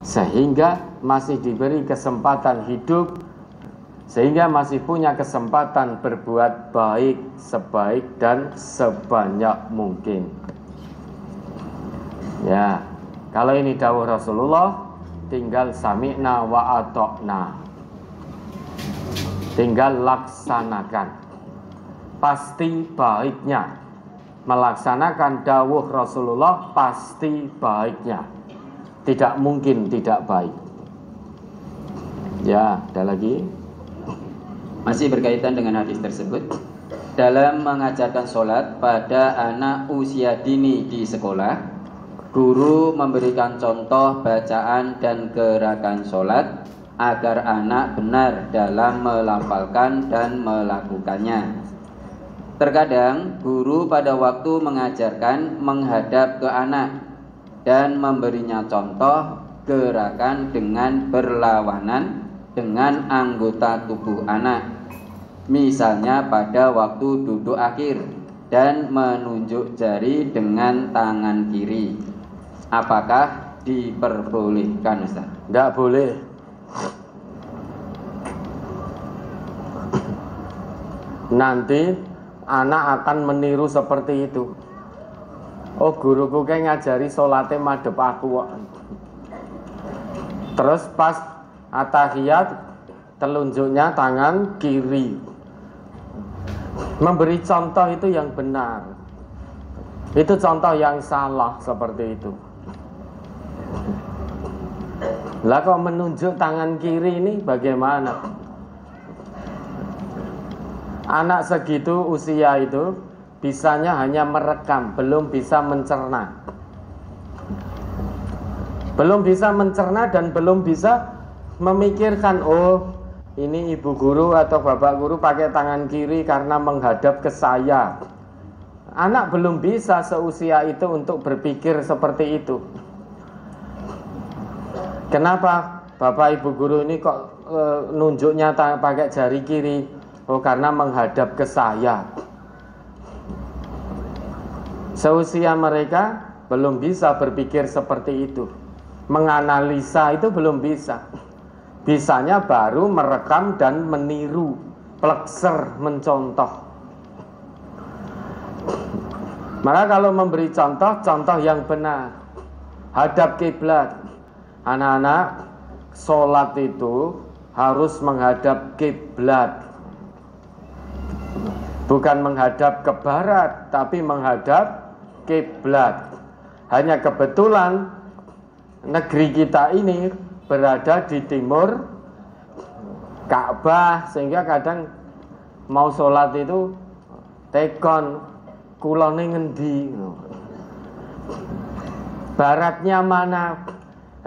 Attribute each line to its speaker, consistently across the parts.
Speaker 1: sehingga masih diberi kesempatan hidup, sehingga masih punya kesempatan berbuat baik sebaik dan sebanyak mungkin. Ya, kalau ini dawuh Rasulullah, tinggal sami'na wa ata'na, tinggal laksanakan. Pasti baiknya melaksanakan dawuh Rasulullah, pasti baiknya, tidak mungkin tidak baik. Ya, ada lagi.
Speaker 2: Masih berkaitan dengan hadis tersebut, dalam mengajarkan sholat pada anak usia dini di sekolah, guru memberikan contoh bacaan dan gerakan sholat agar anak benar dalam melafalkan dan melakukannya. Terkadang guru pada waktu mengajarkan menghadap ke anak dan memberinya contoh gerakan dengan berlawanan dengan anggota tubuh anak. Misalnya pada waktu duduk akhir dan menunjuk jari dengan tangan kiri. Apakah diperbolehkan, Ustaz?
Speaker 1: Tidak boleh. Nanti anak akan meniru seperti itu. Oh, guruku kayak ngajari sholatnya madhep aku. Terus pas atahiyat telunjuknya tangan kiri. Memberi contoh itu yang benar. Itu contoh yang salah seperti itu. Lah kok menunjuk tangan kiri ini bagaimana? Anak segitu usia itu bisanya hanya merekam, belum bisa mencerna. Belum bisa mencerna dan belum bisa memikirkan, oh ini ibu guru atau bapak guru pakai tangan kiri karena menghadap ke saya. Anak belum bisa seusia itu untuk berpikir seperti itu. Kenapa bapak ibu guru ini kok nunjuknya pakai jari kiri? Oh, karena menghadap ke saya. Seusia mereka belum bisa berpikir seperti itu. Menganalisa itu belum bisa. Bisanya baru merekam dan meniru, plekser, mencontoh. Maka kalau memberi contoh, contoh yang benar. Hadap kiblat. Anak-anak, sholat itu harus menghadap kiblat. Bukan menghadap ke barat, tapi menghadap kiblat. Hanya kebetulan negeri kita ini berada di timur Ka'bah, sehingga kadang mau sholat itu tekon kulone ngendi, baratnya mana.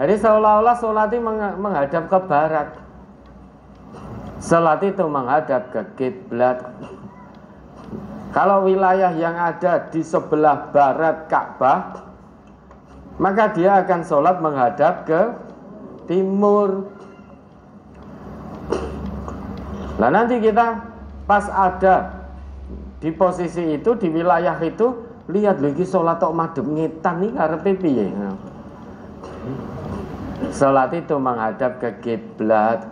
Speaker 1: Jadi seolah-olah sholat itu menghadap ke barat. Sholat itu menghadap ke kiblat. Kalau wilayah yang ada di sebelah barat Ka'bah, maka dia akan sholat menghadap ke timur. Nah, nanti kita pas ada di posisi itu, di wilayah itu, lihat lagi sholat tok madhep ngetan nih karepe piye. Sholat itu menghadap ke kiblat.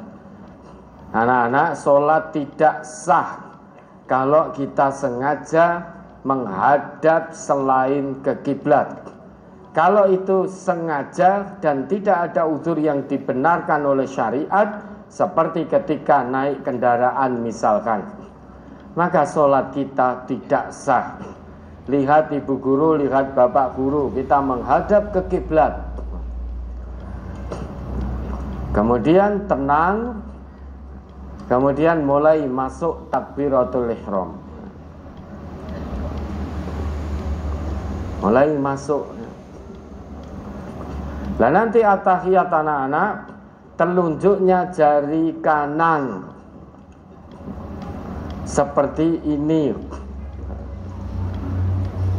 Speaker 1: Anak-anak, sholat tidak sah kalau kita sengaja menghadap selain ke kiblat. Kalau itu sengaja dan tidak ada uzur yang dibenarkan oleh syariat, seperti ketika naik kendaraan misalkan, maka sholat kita tidak sah. Lihat ibu guru, lihat bapak guru, kita menghadap ke kiblat. Kemudian tenang, kemudian mulai masuk takbiratul ihram. Mulai masuk. Nah, nanti at-tahiyat anak-anak, telunjuknya jari kanan seperti ini.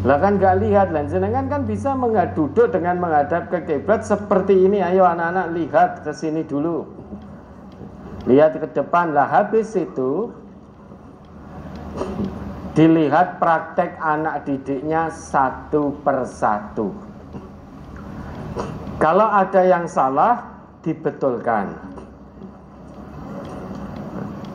Speaker 1: Lah kan gak lihat, lah jenengan kan bisa duduk dengan menghadap ke kiblat seperti ini. Ayo anak-anak lihat ke sini dulu. Lihat ke depan. Lah habis itu dilihat praktek anak didiknya satu persatu. Kalau ada yang salah, dibetulkan.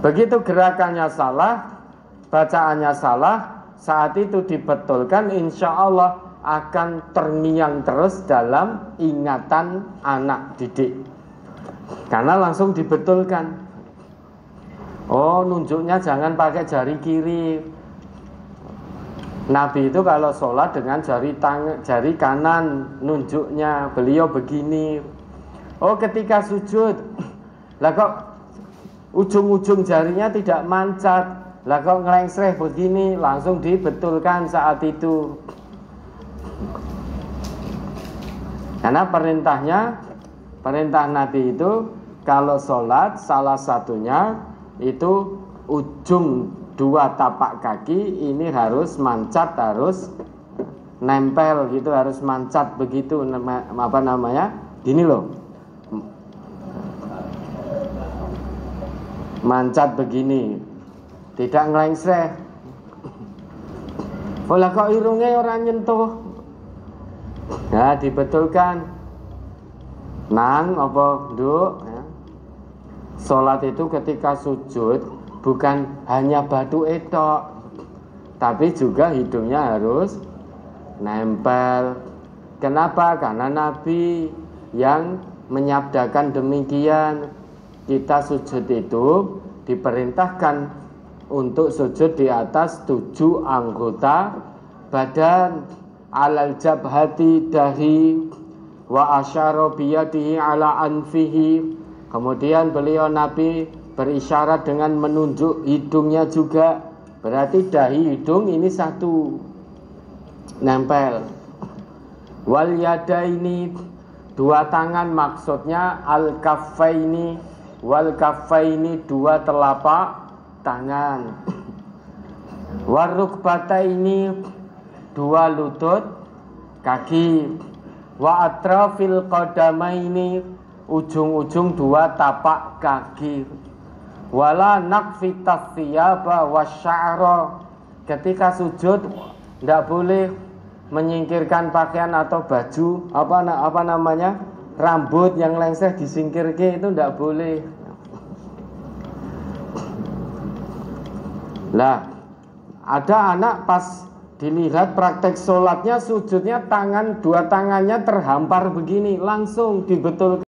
Speaker 1: Begitu gerakannya salah, bacaannya salah, saat itu dibetulkan, insya Allah akan terngiang terus dalam ingatan anak didik. Karena langsung dibetulkan. Oh, nunjuknya jangan pakai jari kiri. Nabi itu kalau sholat dengan jari kanan nunjuknya, beliau begini. Oh, ketika sujud, lah kok ujung-ujung jarinya tidak mancat, lah kok ngelengsreh begini, langsung dibetulkan saat itu. Karena perintah Nabi itu kalau sholat salah satunya itu ujung dua tapak kaki ini harus mancat, harus nempel gitu, harus mancat begitu, apa namanya? Gini loh, mancat begini, tidak ngelengsreh. Lah kok irungnya orang nyentuh. Ya, dibetulkan. Nang apa nduk ya. Salat itu ketika sujud bukan hanya batu etok, tapi juga hidungnya harus nempel. Kenapa? Karena Nabi yang menyabdakan demikian. Kita sujud itu diperintahkan untuk sujud di atas 7 anggota badan. Alal jabhati, dahi, wa asyara biyadihi ala anfihi. Kemudian beliau Nabi berisyarat dengan menunjuk hidungnya juga. Berarti dahi hidung ini satu, nempel. Wal yadaini, 2 tangan, maksudnya al kaffaini. Wal kaffaini, 2 telapak tangan. Warukbataini, 2 lutut kaki. Wa atrafil qadamaini, ujung-ujung 2 tapak kaki. Wala nakfi tathiyaba wasya'ra. Ketika sujud tidak boleh menyingkirkan pakaian atau baju, apa namanya, rambut yang lengser disingkirkan, itu tidak boleh. Lah, ada anak pas dilihat praktek sholatnya, sujudnya 2 tangannya terhampar begini, langsung dibetulkan.